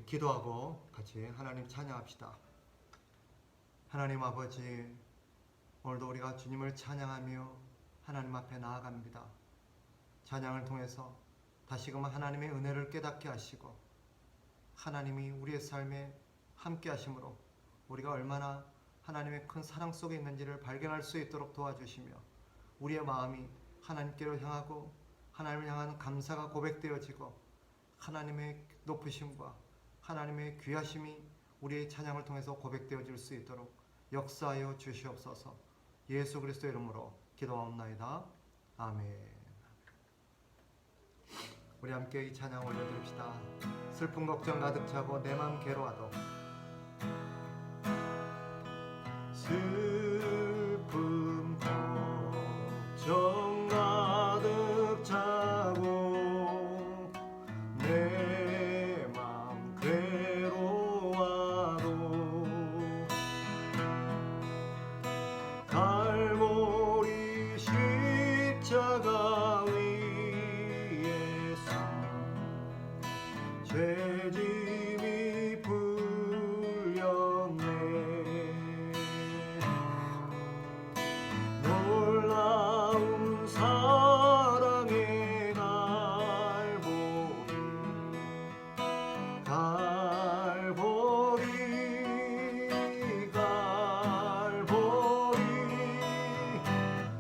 우리 기도하고 같이 하나님 찬양합시다. 하나님 아버지, 오늘도 우리가 주님을 찬양하며 하나님 앞에 나아갑니다. 찬양을 통해서 다시금 하나님의 은혜를 깨닫게 하시고 하나님이 우리의 삶에 함께 하심으로 우리가 얼마나 하나님의 큰 사랑 속에 있는지를 발견할 수 있도록 도와주시며 우리의 마음이 하나님께로 향하고 하나님을 향하는 감사가 고백되어지고 하나님의 높으심과 하나님의 귀하심이 우리의 찬양을 통해서 고백되어질 수 있도록 역사하여 주시옵소서. 예수 그리스도의 이름으로 기도하옵나이다. 아멘. 우리 함께 이 찬양 올려드립시다. 슬픈 걱정 가득 차고 내 맘 괴로워도 슬픈 걱정 가득 차고 내 맘 괴로워도 갈보리 십자가 위에서 죄짐이 풀렸네. 놀라운 사랑의 갈보리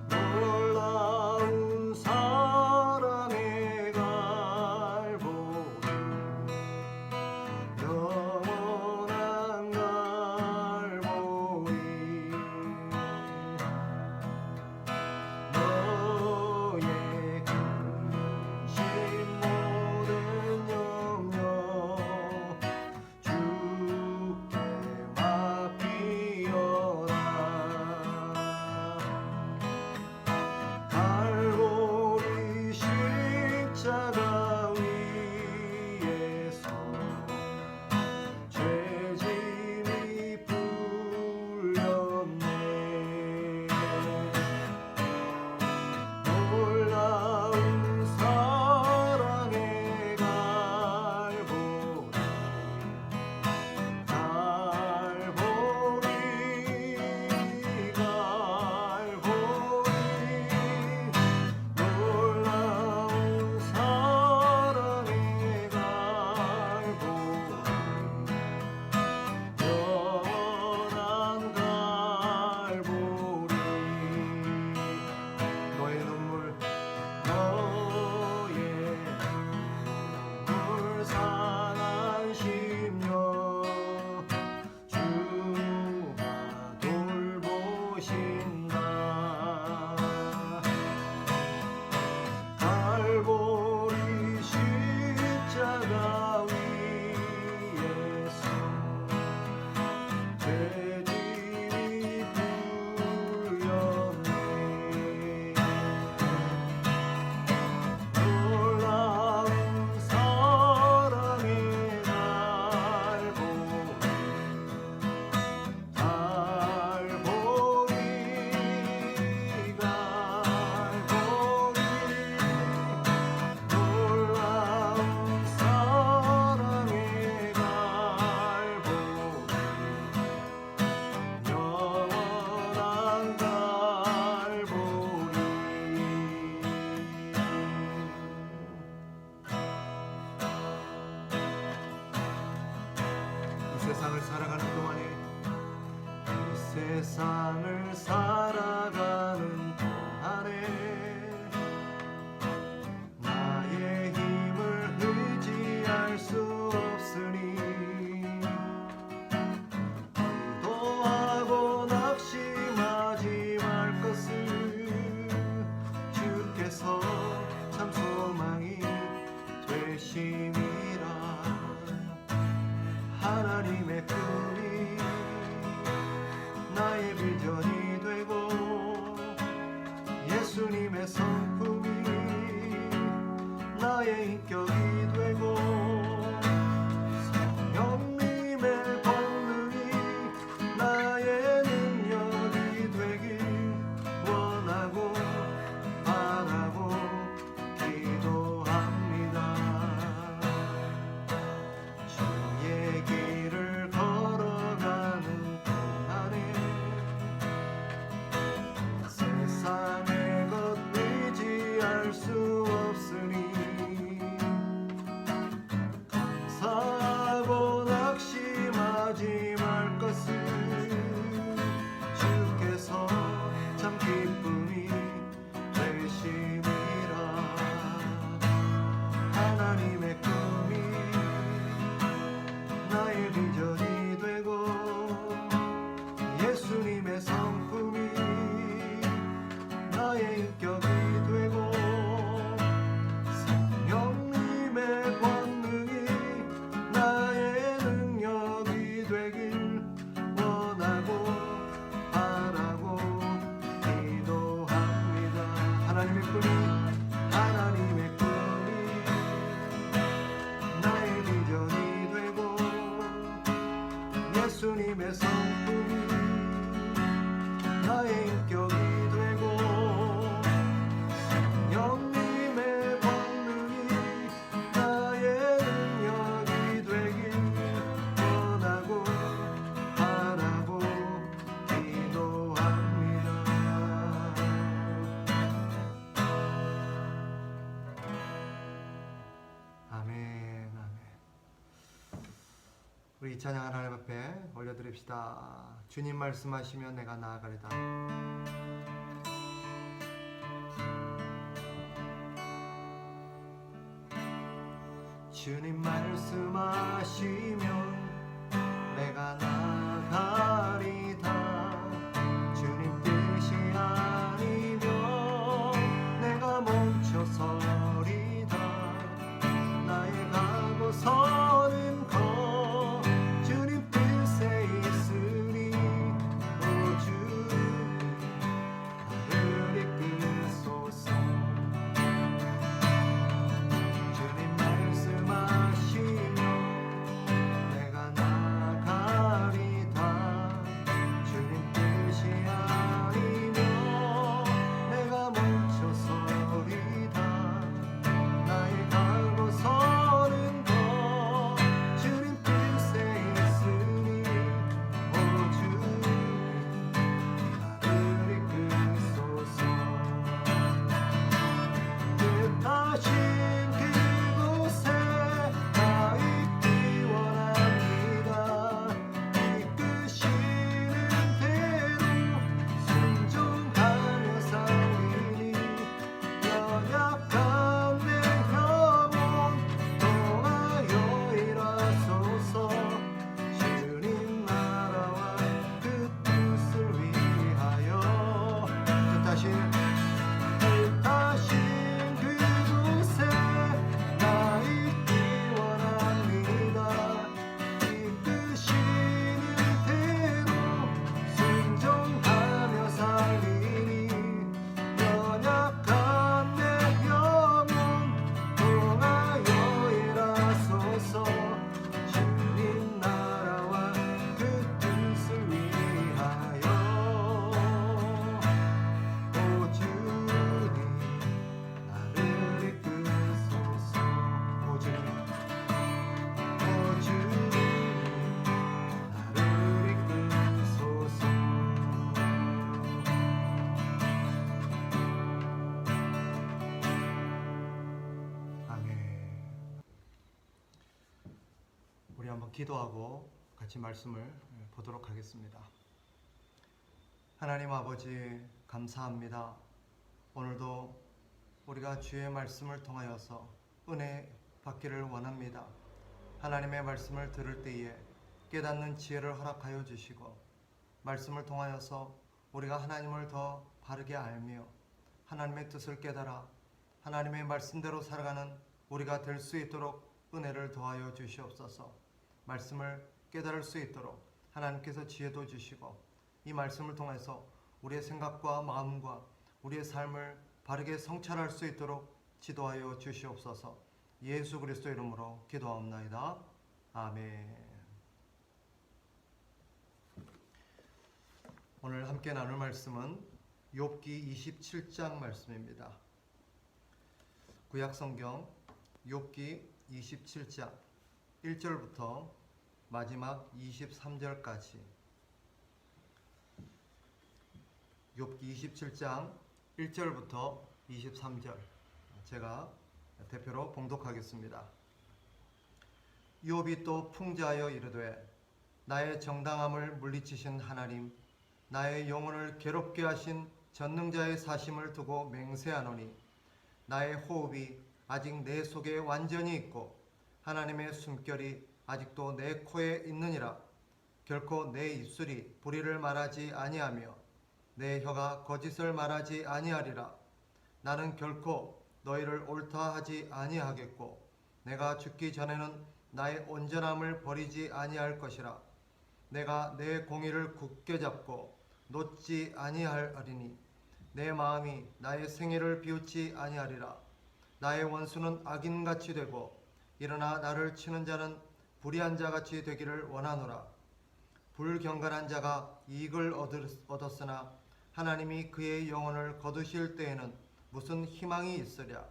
놀라운 사랑의 갈보리 영원한 갈보리 너의 근심 모든 염려 주께 맡기어라. 갈보리 십자가 위에서 죄짐이 풀렸네. 놀라운 사랑의 갈보리 놀라운 사랑의 영원한 갈보리 너의 눈물 상한 심령 주가 돌보신다. 갈보리 십자가 위에서 죄짐이 풀렸네. 놀라운 사랑의 놀라운 사랑의 영원한 갈보리. 이 세상을 살아가는 동안에 이 세상을 살아가는 동안에 나의 힘을 의지할 수 없으니 기도하고 낙심하지 말 것을 주께서 참 소망이 되심이라. 하나님의 꿈이 나의 비전이 되고 우리 찬양 하나님 앞에 올려드립시다. 주님 말씀하시면 내가 나아가리다. 주님 말씀하시면 내가 나아가리다. 주님 뜻이 아니면 내가 멈춰서리다. 나의 가고서는 거 주님 뜻에 있으니 오 주님 나를 이끄소서. 주님 말씀하시면 내가 나아가리다. 주님 뜻이 아니면 내가 멈춰서리다. 나의 가고서는 거 주님 뜻에 있으니 오 주님 나를 이끄소서. 뜻하신 그곳에 나 있기 원합니다. 이끄시는 대로 순종하며 살리니 연약한 내 영혼 통하여 일하소서. 주님 나라와 그 뜻을 위하여 뜻하신 그곳에 나 있기 원합니다. 이끄시는 대로 순종하며 살리니 연약한 내 영혼 통하여 일하소서. 주님 나라와 그 뜻을 위하여 오 주님 나를 이끄소서. 오 주님 나를 이끄소서. 아멘. 우리 한번 기도하고 같이 말씀을 보도록 하겠습니다. 하나님 아버지 감사합니다. 오늘도 우리가 주의 말씀을 통하여서 은혜 받기를 원합니다. 하나님의 말씀을 들을 때에 깨닫는 지혜를 허락하여 주시고 말씀을 통하여서 우리가 하나님을 더 바르게 알며 하나님의 뜻을 깨달아 하나님의 말씀대로 살아가는 우리가 될 수 있도록 은혜를 더하여 주시옵소서. 말씀을 깨달을 수 있도록 하나님께서 지혜도 주시고 이 말씀을 통해서 우리의 생각과 마음과 우리의 삶을 바르게 성찰할 수 있도록 지도하여 주시옵소서. 예수 그리스도 이름으로 기도하옵나이다. 아멘. 오늘 함께 나눌 말씀은 욥기 27장 말씀입니다. 구약성경 욥기 27장 1절부터 마지막 23절까지. 욥기 27장 1절부터 23절 제가 대표로 봉독하겠습니다. 욥이 또 풍자하여 이르되 나의 정당함을 물리치신 하나님, 나의 영혼을 괴롭게 하신 전능자의 사심을 두고 맹세하노니 나의 호흡이 아직 내 속에 완전히 있고 하나님의 숨결이 아직도 내 코에 있느니라. 결코 내 입술이 불의를 말하지 아니하며 내 혀가 거짓을 말하지 아니하리라. 나는 결코 너희를 옳다 하지 아니하겠고 내가 죽기 전에는 나의 온전함을 버리지 아니할 것이라. 내가 내 공의를 굳게 잡고 놓지 아니하리니 내 마음이 나의 생애를 비웃지 아니하리라. 나의 원수는 악인같이 되고 일어나 나를 치는 자는 불의한 자같이 되기를 원하노라. 불경건한 자가 이익을 얻었으나 하나님이 그의 영혼을 거두실 때에는 무슨 희망이 있으랴.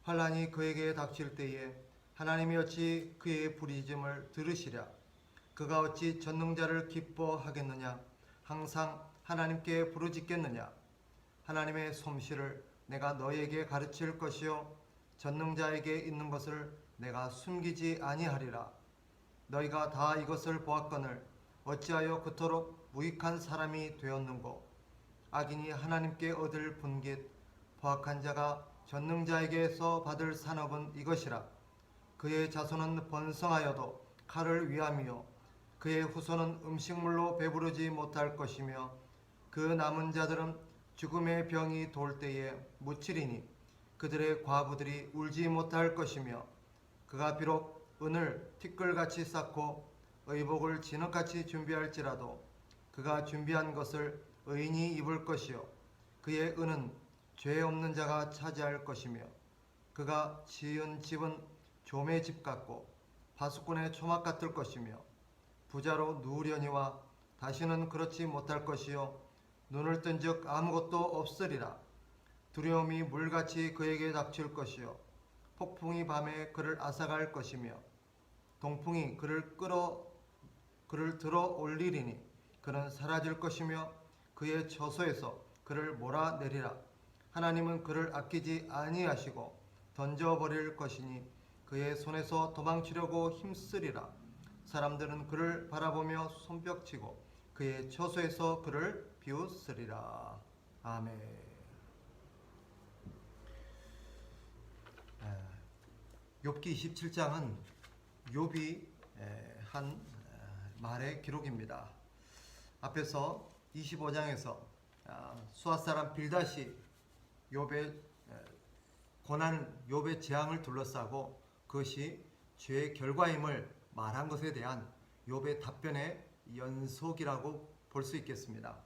환난이 그에게 닥칠 때에 하나님이 어찌 그의 부르짖음을 들으시랴. 그가 어찌 전능자를 기뻐하겠느냐. 항상 하나님께 부르짖겠느냐. 하나님의 솜씨를 내가 너에게 가르칠 것이요 전능자에게 있는 것을 내가 숨기지 아니하리라. 너희가 다 이것을 보았거늘 어찌하여 그토록 무익한 사람이 되었는고. 악인이 하나님께 얻을 분깃 포악한 자가 전능자에게서 받을 산업은 이것이라. 그의 자손은 번성하여도 칼을 위함이요 그의 후손은 음식물로 배부르지 못할 것이며 그 남은 자들은 죽음의 병이 돌 때에 묻히리니 그들의 과부들이 울지 못할 것이며 그가 비록 은을 티끌같이 쌓고 의복을 진흙같이 준비할지라도 그가 준비한 것을 의인이 입을 것이요 그의 은은 죄 없는 자가 차지할 것이며 그가 지은 집은 조의 집 같고 파수꾼의 초막 같을 것이며 부자로 누우려니와 다시는 그렇지 못할 것이요 눈을 뜬즉 아무것도 없으리라. 두려움이 물같이 그에게 닥칠 것이요 폭풍이 밤에 그를 앗아갈 것이며 동풍이 그를 들어 올리리니 그는 사라질 것이며 그의 처소에서 그를 몰아내리라. 하나님은 그를 아끼지 아니하시고 던져버릴 것이니 그의 손에서 도망치려고 힘쓰리라. 사람들은 그를 바라보며 손뼉치고 그의 처소에서 그를 비웃으리라. 아멘. 욥기 27장은 욥이 한 말의 기록입니다. 앞에서 25장에서 수앗 사람 빌닷이 욥의 고난, 욥의 재앙을 둘러싸고 그것이 죄의 결과임을 말한 것에 대한 욥의 답변의 연속이라고 볼 수 있겠습니다.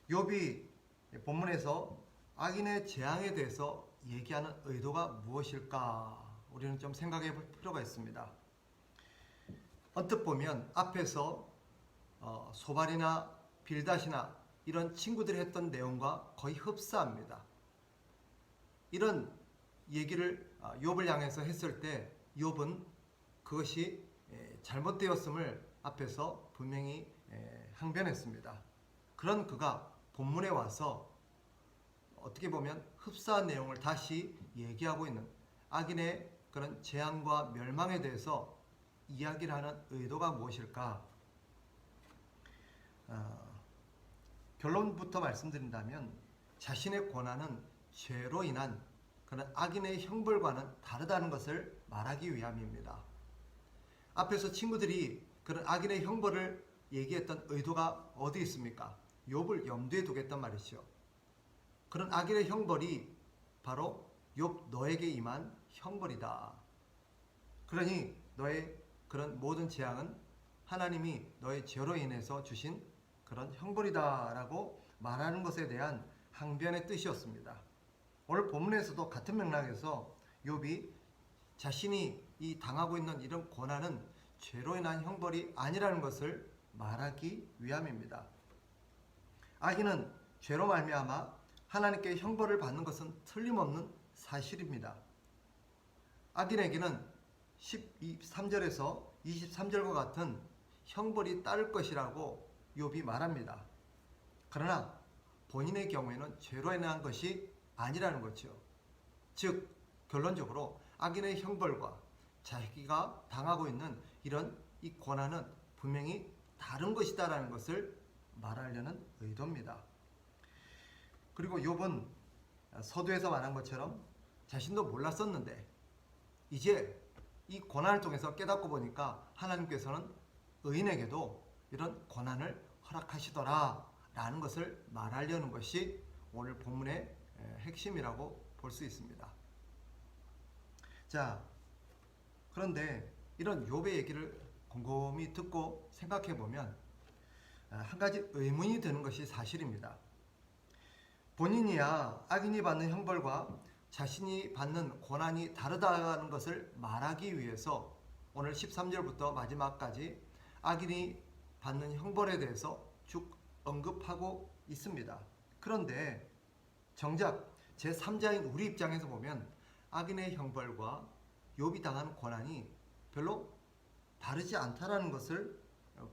욥이 본문에서 악인의 재앙에 대해서 얘기하는 의도가 무엇일까? 우리는 좀 생각해 볼 필요가 있습니다. 언뜻 보면 앞에서 소발이나 빌닷이나 이런 친구들이 했던 내용과 거의 흡사합니다. 이런 얘기를 욥을 향해서 했을 때 욥은 그것이 잘못되었음을 앞에서 분명히 항변했습니다. 그런 그가 본문에 와서 어떻게 보면 흡사한 내용을 다시 얘기하고 있는 악인의 그런 재앙과 멸망에 대해서 이야기를 하는 의도가 무엇일까? 결론부터 말씀드린다면 자신의 고난은 죄로 인한 그런 악인의 형벌과는 다르다는 것을 말하기 위함입니다. 앞에서 친구들이 그런 악인의 형벌을 얘기했던 의도가 어디 있습니까? 욥을 염두에 두겠단 말이죠. 그런 악인의 형벌이 바로 욥 너에게 임한 형벌이다. 그러니 너의 그런 모든 재앙은 하나님이 너의 죄로 인해서 주신 그런 형벌이다 라고 말하는 것에 대한 항변의 뜻이었습니다. 오늘 본문에서도 같은 맥락에서 욥이 자신이 이 당하고 있는 이런 고난은 죄로 인한 형벌이 아니라는 것을 말하기 위함입니다. 악인은 죄로 말미암아 하나님께 형벌을 받는 것은 틀림없는 사실입니다. 악인에게는 13절에서 23절과 같은 형벌이 따를 것이라고 욥이 말합니다. 그러나 본인의 경우에는 죄로 인한 것이 아니라는 거죠. 즉 결론적으로 악인의 형벌과 자기가 당하고 있는 이런 이 고난은 분명히 다른 것이다라는 것을 말하려는 의도입니다. 그리고 욥은 서두에서 말한 것처럼 자신도 몰랐었는데 이제 이 고난을 통해서 깨닫고 보니까 하나님께서는 의인에게도 이런 고난을 허락하시더라 라는 것을 말하려는 것이 오늘 본문의 핵심이라고 볼 수 있습니다. 자, 그런데 이런 욥의 얘기를 곰곰이 듣고 생각해 보면 한 가지 의문이 드는 것이 사실입니다. 본인이야 악인이 받는 형벌과 자신이 받는 고난이 다르다는 것을 말하기 위해서 오늘 13절부터 마지막까지 악인이 받는 형벌에 대해서 쭉 언급하고 있습니다. 그런데 정작 제3자인 우리 입장에서 보면 악인의 형벌과 욥이 당하는 고난이 별로 다르지 않다는 것을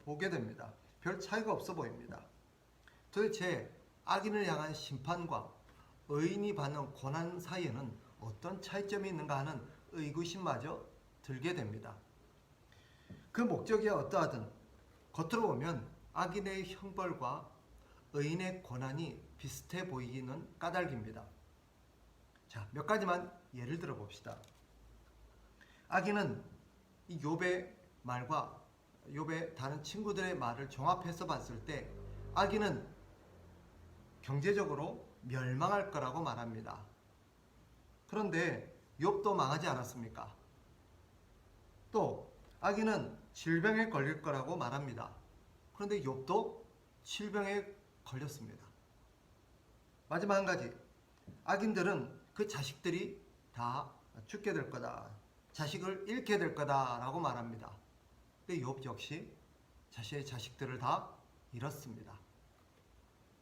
보게 됩니다. 별 차이가 없어 보입니다. 도대체 악인을 향한 심판과 의인이 받는 고난 사이에는 어떤 차이점이 있는가 하는 의구심마저 들게 됩니다. 그 목적이 어떠하든 겉으로 보면 악인의 형벌과 의인의 고난이 비슷해 보이기는 까닭입니다. 자, 몇 가지만 예를 들어 봅시다. 악인은 이 욥의 말과 욥의 다른 친구들의 말을 종합해서 봤을 때 악인은 경제적으로 멸망할 거라고 말합니다. 그런데 욥도 망하지 않았습니까? 또 악인은 질병에 걸릴 거라고 말합니다. 그런데 욥도 질병에 걸렸습니다. 마지막 한 가지, 악인들은 그 자식들이 다 죽게 될 거다, 자식을 잃게 될 거다라고 말합니다. 근데 욥 역시 자신의 자식들을 다 잃었습니다.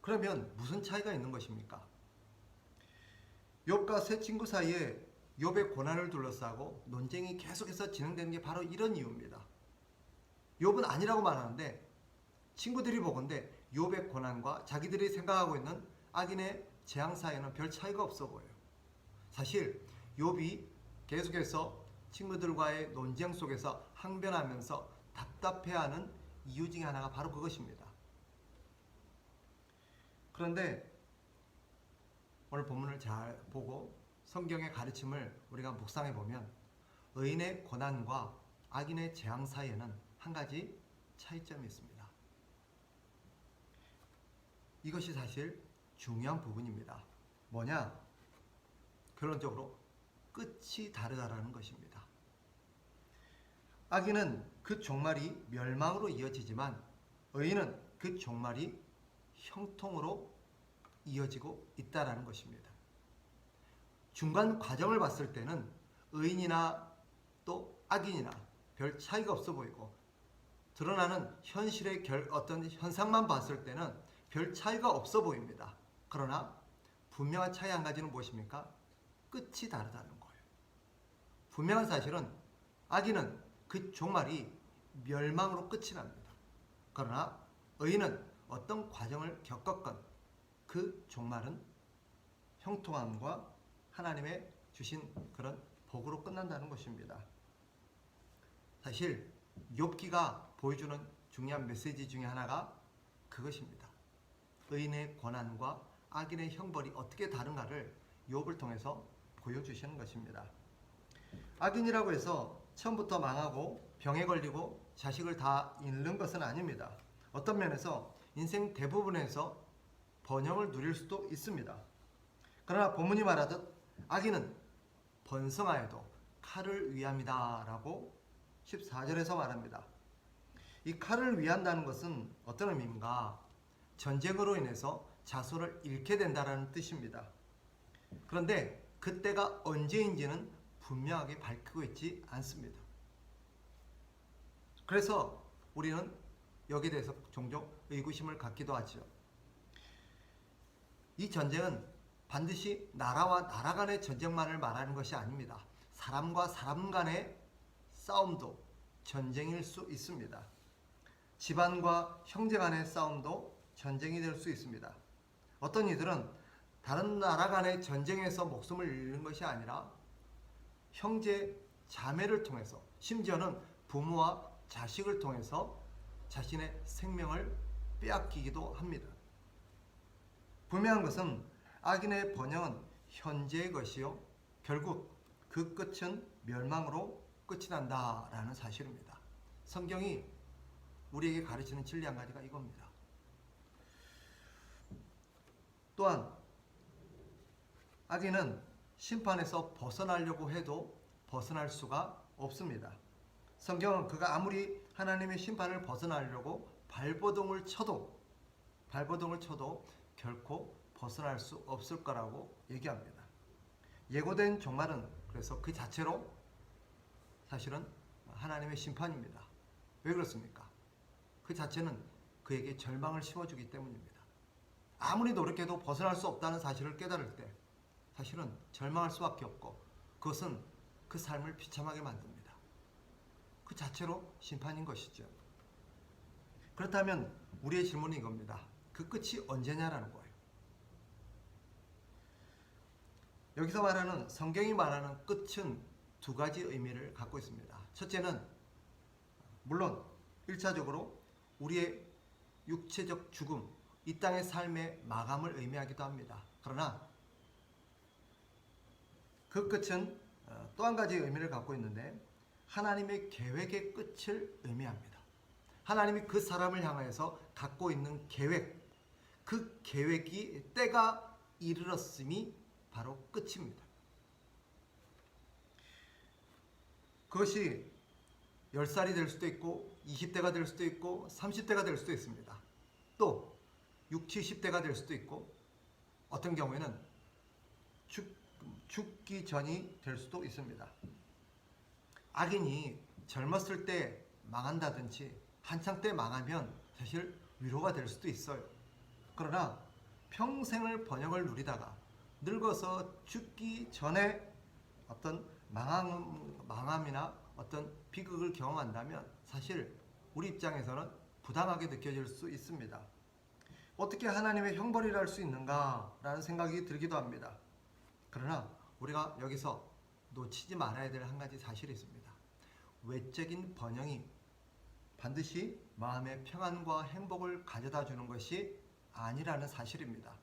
그러면 무슨 차이가 있는 것입니까? 욥과 세 친구 사이에 욥의 고난을 둘러싸고 논쟁이 계속해서 진행되는 게 바로 이런 이유입니다. 욥은 아니라고 말하는데 친구들이 보건대 욥의 고난과 자기들이 생각하고 있는 악인의 재앙 사이에는 별 차이가 없어 보여요. 사실 욥이 계속해서 친구들과의 논쟁 속에서 항변하면서 답답해하는 이유 중에 하나가 바로 그것입니다. 그런데 오늘 본문을 잘 보고 성경의 가르침을 우리가 묵상해 보면 의인의 고난과 악인의 재앙 사이에는 한 가지 차이점이 있습니다. 이것이 사실 중요한 부분입니다. 뭐냐? 결론적으로 끝이 다르다라는 것입니다. 악인은 그 종말이 멸망으로 이어지지만 의인은 그 종말이 형통으로 이어지고 있다라는 것입니다. 중간 과정을 봤을 때는 의인이나 또 악인이나 별 차이가 없어 보이고 드러나는 현실의 어떤 현상만 봤을 때는 별 차이가 없어 보입니다. 그러나 분명한 차이 한 가지는 무엇입니까? 끝이 다르다는 거예요. 분명한 사실은 악인은 그 종말이 멸망으로 끝이 납니다. 그러나 의인은 어떤 과정을 겪었건 그 종말은 형통함과 하나님의 주신 그런 복으로 끝난다는 것입니다. 사실 욥기가 보여주는 중요한 메시지 중에 하나가 그것입니다. 의인의 고난과 악인의 형벌이 어떻게 다른가를 욥을 통해서 보여주시는 것입니다. 악인이라고 해서 처음부터 망하고 병에 걸리고 자식을 다 잃는 것은 아닙니다. 어떤 면에서 인생 대부분에서 번영을 누릴 수도 있습니다. 그러나 본문이 말하듯 악인은 번성하여도 칼을 위함이다 라고 14절에서 말합니다. 이 칼을 위한다는 것은 어떤 의미인가? 전쟁으로 인해서 자손을 잃게 된다는 뜻입니다. 그런데 그때가 언제인지는 분명하게 밝히고 있지 않습니다. 그래서 우리는 여기에 대해서 종종 의구심을 갖기도 하죠. 이 전쟁은 반드시 나라와 나라 간의 전쟁만을 말하는 것이 아닙니다. 사람과 사람 간의 싸움도 전쟁일 수 있습니다. 집안과 형제 간의 싸움도 전쟁이 될 수 있습니다. 어떤 이들은 다른 나라 간의 전쟁에서 목숨을 잃는 것이 아니라 형제, 자매를 통해서 심지어는 부모와 자식을 통해서 자신의 생명을 빼앗기기도 합니다. 분명한 것은 악인의 번영은 현재의 것이요 결국 그 끝은 멸망으로 끝이 난다라는 사실입니다. 성경이 우리에게 가르치는 진리 한 가지가 이겁니다. 또한 악인은 심판에서 벗어나려고 해도 벗어날 수가 없습니다. 성경은 그가 아무리 하나님의 심판을 벗어나려고 발버둥을 쳐도 결코 벗어날 수 없을 거라고 얘기합니다. 예고된 종말은 그래서 그 자체로 사실은 하나님의 심판입니다. 왜 그렇습니까? 그 자체는 그에게 절망을 심어주기 때문입니다. 아무리 노력해도 벗어날 수 없다는 사실을 깨달을 때 사실은 절망할 수밖에 없고 그것은 그 삶을 비참하게 만듭니다. 그 자체로 심판인 것이죠. 그렇다면 우리의 질문은 이겁니다. 그 끝이 언제냐라는 거예요. 여기서 말하는 성경이 말하는 끝은 두 가지 의미를 갖고 있습니다. 첫째는 물론 1차적으로 우리의 육체적 죽음, 이 땅의 삶의 마감을 의미하기도 합니다. 그러나 그 끝은 또 한 가지 의미를 갖고 있는데 하나님의 계획의 끝을 의미합니다. 하나님이 그 사람을 향해서 갖고 있는 계획, 그 계획이 때가 이르렀음이 바로 끝입니다. 그것이 10살이 될 수도 있고 20대가 될 수도 있고 30대가 될 수도 있습니다. 또 60, 70대가 될 수도 있고 어떤 경우에는 죽기 전이 될 수도 있습니다. 악인이 젊었을 때 망한다든지 한창 때 망하면 사실 위로가 될 수도 있어요. 그러나 평생을 번영을 누리다가 늙어서 죽기 전에 어떤 망함이나 어떤 비극을 경험한다면 사실 우리 입장에서는 부당하게 느껴질 수 있습니다. 어떻게 하나님의 형벌이라 할 수 있는가라는 생각이 들기도 합니다. 그러나 우리가 여기서 놓치지 말아야 될 한 가지 사실이 있습니다. 외적인 번영이 반드시 마음의 평안과 행복을 가져다 주는 것이 아니라는 사실입니다.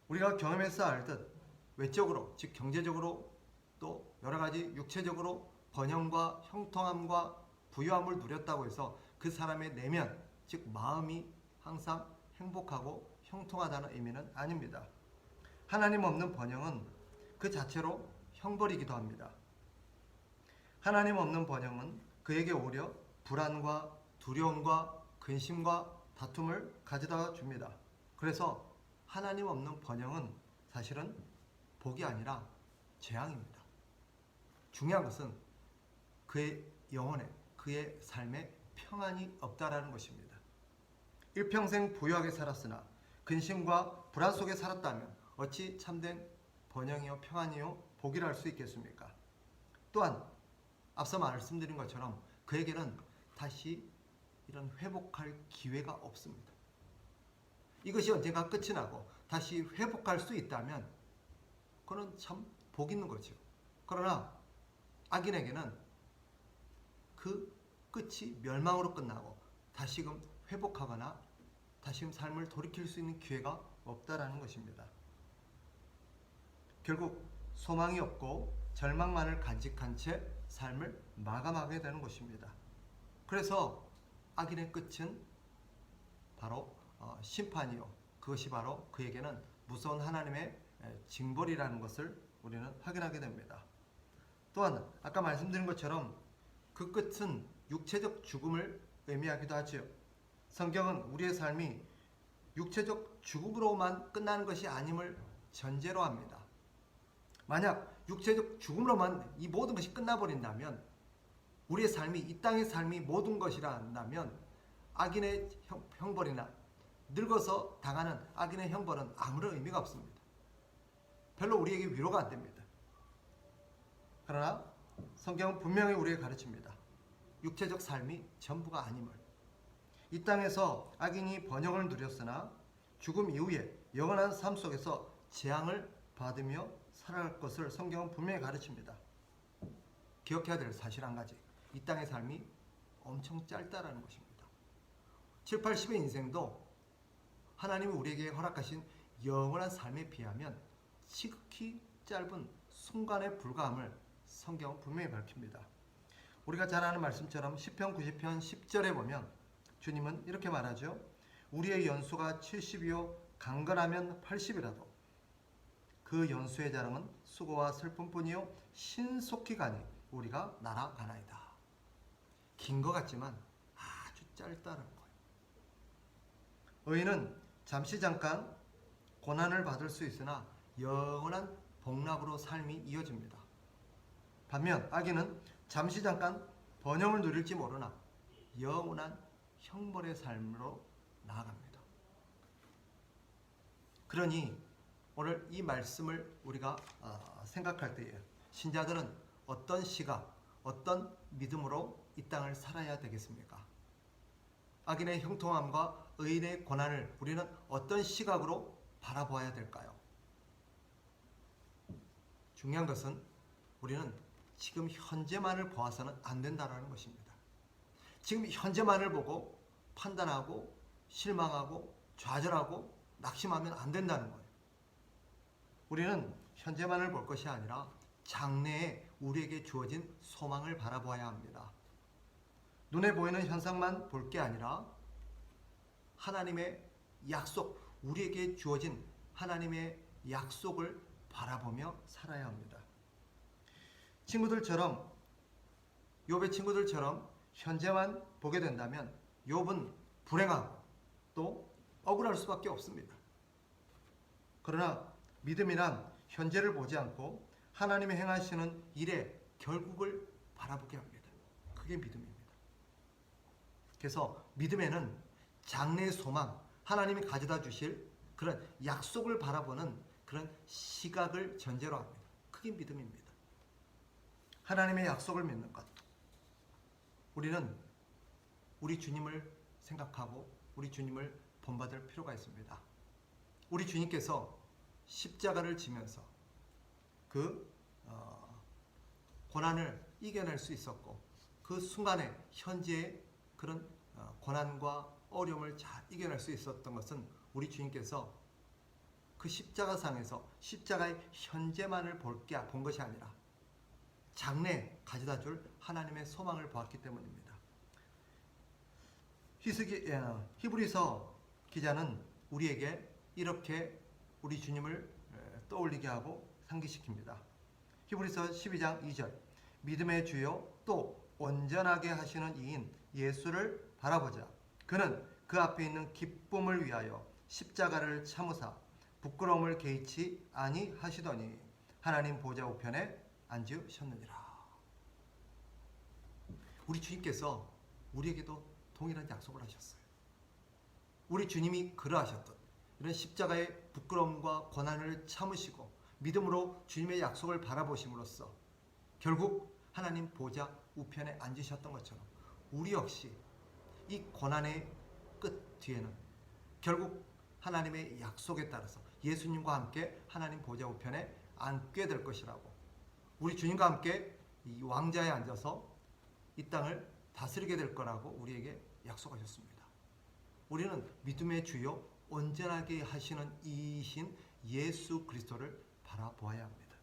우리가 경험해서 알듯 외적으로, 즉 경제적으로 또 여러 가지 육체적으로 번영과 형통함과 부유함을 누렸다고 해서 그 사람의 내면, 즉 마음이 항상 행복하고 형통하다는 의미는 아닙니다. 하나님 없는 번영은 그 자체로 형벌이기도 합니다. 하나님 없는 번영은 그에게 오히려 불안과 두려움과 근심과 다툼을 가져다 줍니다. 그래서 하나님 없는 번영은 사실은 복이 아니라 재앙입니다. 중요한 것은 그의 영혼에, 그의 삶에 평안이 없다라는 것입니다. 일평생 부유하게 살았으나 근심과 불안 속에 살았다면 어찌 참된 번영이요 평안이요 복이라 할 수 있겠습니까? 또한 앞서 말씀드린 것처럼 그에게는 다시 이런 회복할 기회가 없습니다. 이것이 언젠가 끝이 나고 다시 회복할 수 있다면 그건 참 복 있는 거죠. 그러나 악인에게는 그 끝이 멸망으로 끝나고 다시금 회복하거나 다시금 삶을 돌이킬 수 있는 기회가 없다라는 것입니다. 결국 소망이 없고 절망만을 간직한 채 삶을 마감하게 되는 것입니다. 그래서 악인의 끝은 바로 심판이요. 그것이 바로 그에게는 무서운 하나님의 징벌이라는 것을 우리는 확인하게 됩니다. 또한 아까 말씀드린 것처럼 그 끝은 육체적 죽음을 의미하기도 하지요. 성경은 우리의 삶이 육체적 죽음으로만 끝나는 것이 아님을 전제로 합니다. 만약 육체적 죽음으로만 이 모든 것이 끝나버린다면 우리의 삶이 이 땅의 삶이 모든 것이라 한다면 악인의 형벌이나 늙어서 당하는 악인의 형벌은 아무런 의미가 없습니다. 별로 우리에게 위로가 안 됩니다. 그러나 성경은 분명히 우리에게 가르칩니다. 육체적 삶이 전부가 아님을. 이 땅에서 악인이 번영을 누렸으나 죽음 이후에 영원한 삶 속에서 재앙을 받으며 살아갈 것을 성경은 분명히 가르칩니다. 기억해야 될 사실 한 가지. 이 땅의 삶이 엄청 짧다라는 것입니다. 7, 80의 인생도 하나님이 우리에게 허락하신 영원한 삶에 비하면 지극히 짧은 순간에 불과함을 성경은 분명히 밝힙니다. 우리가 잘 아는 말씀처럼 시편 90편 10절에 보면 주님은 이렇게 말하죠. 우리의 연수가 70이요 강건하면 80이라도 그 연수의 자랑은 수고와 슬픔뿐이요 신속히 가니 우리가 날아가나이다. 긴 것 같지만 아주 짧다는 거예요. 의인은 잠시 잠깐 고난을 받을 수 있으나 영원한 복락으로 삶이 이어집니다. 반면 악인은 잠시 잠깐 번영을 누릴지 모르나 영원한 형벌의 삶으로 나아갑니다. 그러니 오늘 이 말씀을 우리가 생각할 때에 신자들은 어떤 시각, 어떤 믿음으로 이 땅을 살아야 되겠습니까? 악인의 형통함과 의인의 고난을 우리는 어떤 시각으로 바라보아야 될까요? 중요한 것은 우리는 지금 현재만을 보아서는 안 된다는 것입니다. 지금 현재만을 보고 판단하고 실망하고 좌절하고 낙심하면 안 된다는 거예요. 우리는 현재만을 볼 것이 아니라 장래에 우리에게 주어진 소망을 바라보아야 합니다. 눈에 보이는 현상만 볼 게 아니라 하나님의 약속, 우리에게 주어진 하나님의 약속을 바라보며 살아야 합니다. 친구들처럼, 욥의 친구들처럼 현재만 보게 된다면 욥은 불행하고 또 억울할 수밖에 없습니다. 그러나 믿음이란 현재를 보지 않고 하나님이 행하시는 일의 결국을 바라보게 합니다. 그게 믿음입니다. 그래서 믿음에는 장래의 소망, 하나님이 가져다 주실 그런 약속을 바라보는 그런 시각을 전제로 합니다. 그게 믿음입니다. 하나님의 약속을 믿는 것. 우리는 우리 주님을 생각하고 우리 주님을 본받을 필요가 있습니다. 우리 주님께서 십자가를 지면서 그 고난을 이겨낼 수 있었고 그 순간에 현재의 그런 고난과 어려움을 잘 이겨낼 수 있었던 것은 우리 주님께서 그 십자가상에서 십자가의 현재만을 본 것이 아니라 장래에 가져다 줄 하나님의 소망을 보았기 때문입니다. 히브리서 기자는 우리에게 이렇게 우리 주님을 떠올리게 하고 상기시킵니다. 히브리서 12장 2절 믿음의 주요 또 온전하게 하시는 이인 예수를 바라보자. 그는 그 앞에 있는 기쁨을 위하여 십자가를 참으사 부끄러움을 개의치 아니하시더니 하나님 보좌 우편에 앉으셨느니라. 우리 주님께서 우리에게도 동일한 약속을 하셨어요. 우리 주님이 그러하셨던 이런 십자가의 부끄러움과 고난을 참으시고 믿음으로 주님의 약속을 바라보심으로써 결국 하나님 보좌 우편에 앉으셨던 것처럼 우리 역시 이 고난의 끝 뒤에는 결국 하나님의 약속에 따라서 예수님과 함께 하나님 보좌 우편에 앉게 될 것이라고, 우리 주님과 함께 이 왕자에 앉아서 이 땅을 다스리게 될 거라고 우리에게 약속하셨습니다. 우리는 믿음의 주요 온전하게 하시는 이이신 예수 그리스도를 바라보아야 합니다.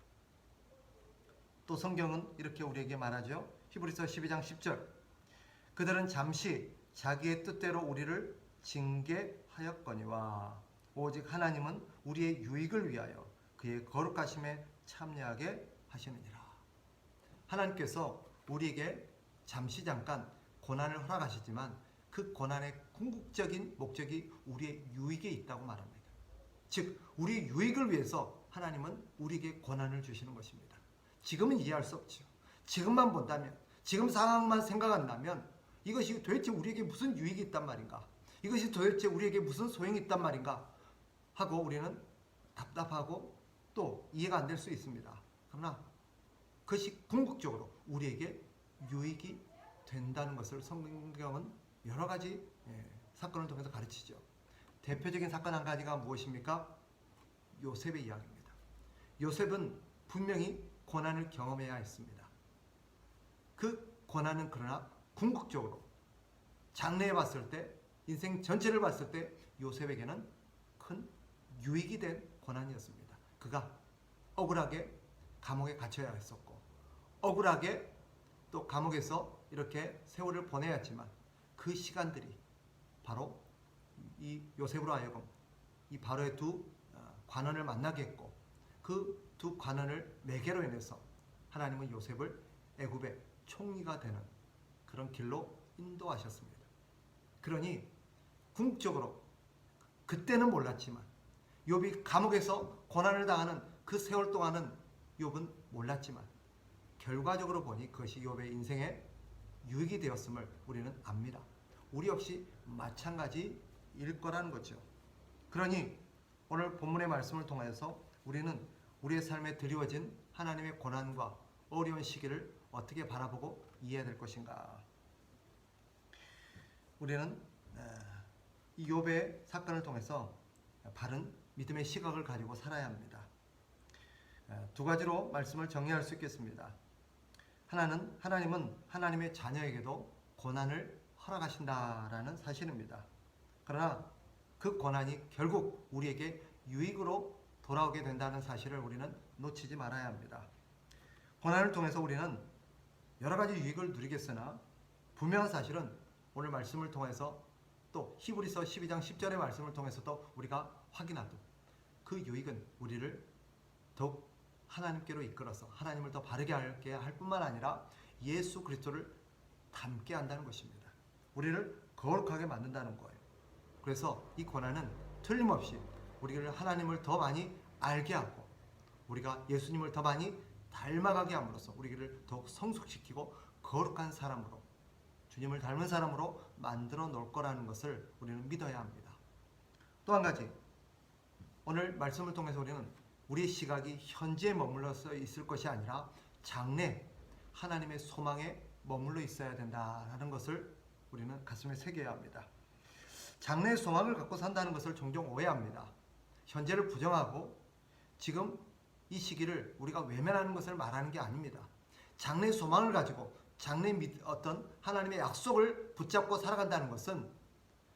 또 성경은 이렇게 우리에게 말하죠. 히브리서 12장 10절 그들은 잠시 자기의 뜻대로 우리를 징계하였거니와 오직 하나님은 우리의 유익을 위하여 그의 거룩하심에 참여하게 하시느니라. 하나님께서 우리에게 잠시 잠깐 고난을 허락하시지만 그 고난의 궁극적인 목적이 우리의 유익에 있다고 말합니다. 즉 우리의 유익을 위해서 하나님은 우리에게 고난을 주시는 것입니다. 지금은 이해할 수 없죠. 지금만 본다면, 지금 상황만 생각한다면 이것이 도대체 우리에게 무슨 유익이 있단 말인가, 이것이 도대체 우리에게 무슨 소용이 있단 말인가 하고 우리는 답답하고 또 이해가 안 될 수 있습니다. 그러나 그것이 궁극적으로 우리에게 유익이 된다는 것을 성경은 여러 가지 사건을 통해서 가르치죠. 대표적인 사건 한 가지가 무엇입니까? 요셉의 이야기입니다. 요셉은 분명히 고난을 경험해야 했습니다. 그 고난은 그러나 궁극적으로 장래에 봤을 때, 인생 전체를 봤을 때 요셉에게는 큰 유익이 된 고난이었습니다. 그가 억울하게 감옥에 갇혀야 했었고 억울하게 또 감옥에서 이렇게 세월을 보내야 했지만 그 시간들이 바로 이 요셉으로 하여금 이 바로의 두 관원을 만나게 했고 그 두 관원을 매개로 인해서 하나님은 요셉을 애굽의 총리가 되는 그런 길로 인도하셨습니다. 그러니 궁극적으로 그때는 몰랐지만 욥이 감옥에서 고난을 당하는 그 세월 동안은 욥은 몰랐지만 결과적으로 보니 그것이 욥의 인생에 유익이 되었음을 우리는 압니다. 우리 역시 마찬가지일 거라는 거죠. 그러니 오늘 본문의 말씀을 통해서 우리는 우리의 삶에 드리워진 하나님의 고난과 어려운 시기를 어떻게 바라보고 이해해야 될 것인가. 우리는 이 욥의 사건을 통해서 바른 믿음의 시각을 가지고 살아야 합니다. 두 가지로 말씀을 정리할 수 있겠습니다. 하나님은 하나님의 자녀에게도 고난을 허락하신다라는 사실입니다. 그러나 그 권한이 결국 우리에게 유익으로 돌아오게 된다는 사실을 우리는 놓치지 말아야 합니다. 권한을 통해서 우리는 여러 가지 유익을 누리겠으나 분명한 사실은 오늘 말씀을 통해서 또 히브리서 12장 10절의 말씀을 통해서도 우리가 확인하듯 그 유익은 우리를 더욱 하나님께로 이끌어서 하나님을 더 바르게 알게 할 뿐만 아니라 예수 그리스도를 닮게 한다는 것입니다. 우리를 거룩하게 만든다는 거예요. 그래서 이 권한은 틀림없이 우리를 하나님을 더 많이 알게 하고 우리가 예수님을 더 많이 닮아가게 함으로써 우리를 더욱 성숙시키고 거룩한 사람으로 주님을 닮은 사람으로 만들어 놓을 거라는 것을 우리는 믿어야 합니다. 또 한 가지 오늘 말씀을 통해서 우리는 우리의 시각이 현재에 머물러 있을 것이 아니라 장래 하나님의 소망에 머물러 있어야 된다는 것을 우리는 가슴에 새겨야 합니다. 장래의 소망을 갖고 산다는 것을 종종 오해합니다. 현재를 부정하고 지금 이 시기를 우리가 외면하는 것을 말하는 게 아닙니다. 장래의 소망을 가지고 장래의 어떤 하나님의 약속을 붙잡고 살아간다는 것은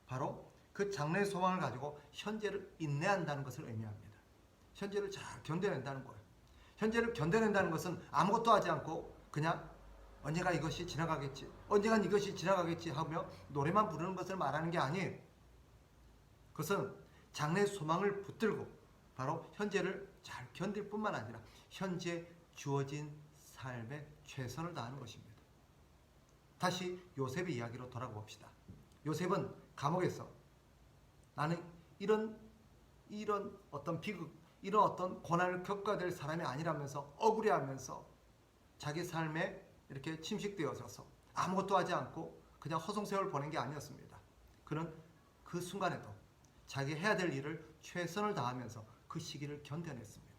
바로 그 장래의 소망을 가지고 현재를 인내한다는 것을 의미합니다. 현재를 잘 견뎌낸다는 거예요. 현재를 견뎌낸다는 것은 아무것도 하지 않고 그냥 언젠가 이것이 지나가겠지, 언젠간 이것이 지나가겠지 하며 노래만 부르는 것을 말하는 게 아니에요. 그것은 장래의 소망을 붙들고 바로 현재를 잘 견딜 뿐만 아니라 현재 주어진 삶에 최선을 다하는 것입니다. 다시 요셉의 이야기로 돌아가 봅시다. 요셉은 감옥에서 나는 이런 어떤 비극, 이런 어떤 고난을 겪어야 될 사람이 아니라면서 억울해하면서 자기 삶에 이렇게 침식되어져서 아무것도 하지 않고 그냥 허송세월 보낸 게 아니었습니다. 그는 그 순간에도 자기 해야 될 일을 최선을 다하면서 그 시기를 견뎌냈습니다.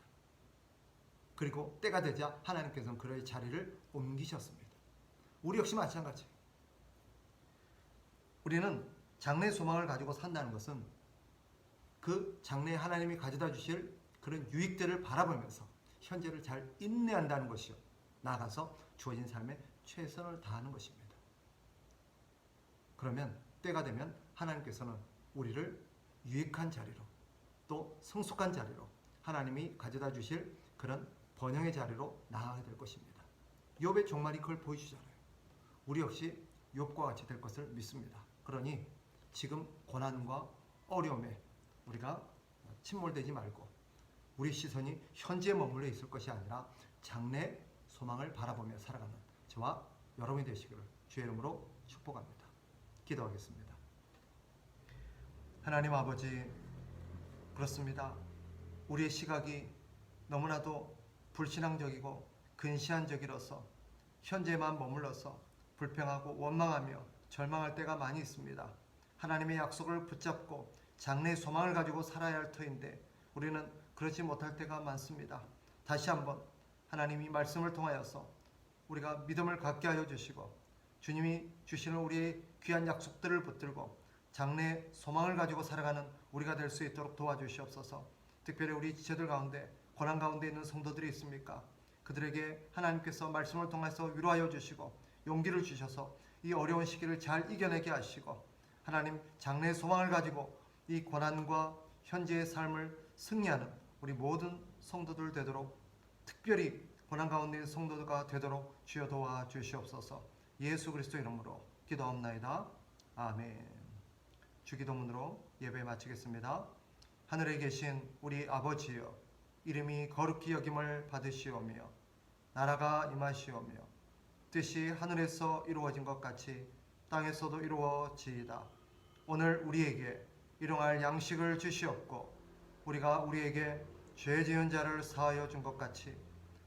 그리고 때가 되자 하나님께서는 그의 자리를 옮기셨습니다. 우리 역시 마찬가지. 우리는 장래의 소망을 가지고 산다는 것은 그 장래에 하나님이 가져다 주실 그런 유익들을 바라보면서 현재를 잘 인내한다는 것이요. 나아가서 주어진 삶에 최선을 다하는 것입니다. 그러면 때가 되면 하나님께서는 우리를 유익한 자리로 또 성숙한 자리로 하나님이 가져다 주실 그런 번영의 자리로 나아가게 될 것입니다. 욥의 종말이 그걸 보여주잖아요. 우리 역시 욥과 같이 될 것을 믿습니다. 그러니 지금 고난과 어려움에 우리가 침몰되지 말고 우리 시선이 현재에 머물러 있을 것이 아니라 장래 소망을 바라보며 살아가는 저와 여러분이 되시기를 주의 이름으로 축복합니다. 기도하겠습니다. 하나님 아버지, 그렇습니다. 우리의 시각이 너무나도 불신앙적이고 근시안적이라서 현재만 머물러서 불평하고 원망하며 절망할 때가 많이 있습니다. 하나님의 약속을 붙잡고 장래의 소망을 가지고 살아야 할 터인데 우리는 그렇지 못할 때가 많습니다. 다시 한번 하나님이 말씀을 통하여서 우리가 믿음을 갖게 하여 주시고 주님이 주시는 우리의 귀한 약속들을 붙들고 장래의 소망을 가지고 살아가는 우리가 될 수 있도록 도와주시옵소서. 특별히 우리 지체들 가운데 고난 가운데 있는 성도들이 있습니까? 그들에게 하나님께서 말씀을 통해서 위로하여 주시고 용기를 주셔서 이 어려운 시기를 잘 이겨내게 하시고 하나님 장래의 소망을 가지고 이 고난과 현재의 삶을 승리하는 우리 모든 성도들 되도록, 특별히 고난 가운데 있는 성도가 되도록 주여 도와주시옵소서. 예수 그리스도 이름으로 기도합나이다. 아멘. 주기도문으로 예배 마치겠습니다. 하늘에 계신 우리 아버지여, 이름이 거룩히 여김을 받으시오며 나라가 임하시오며 뜻이 하늘에서 이루어진 것 같이 땅에서도 이루어지이다. 오늘 우리에게 일용할 양식을 주시옵고 우리가 우리에게 죄 지은 자를 사하여 준 것 같이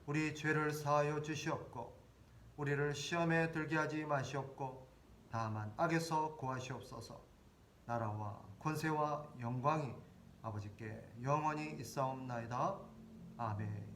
우리 죄를 사하여 주시옵고 우리를 시험에 들게 하지 마시옵고 다만 악에서 구하시옵소서. 나라와 권세와 영광이 아버지께 영원히 있사옵나이다. 아멘.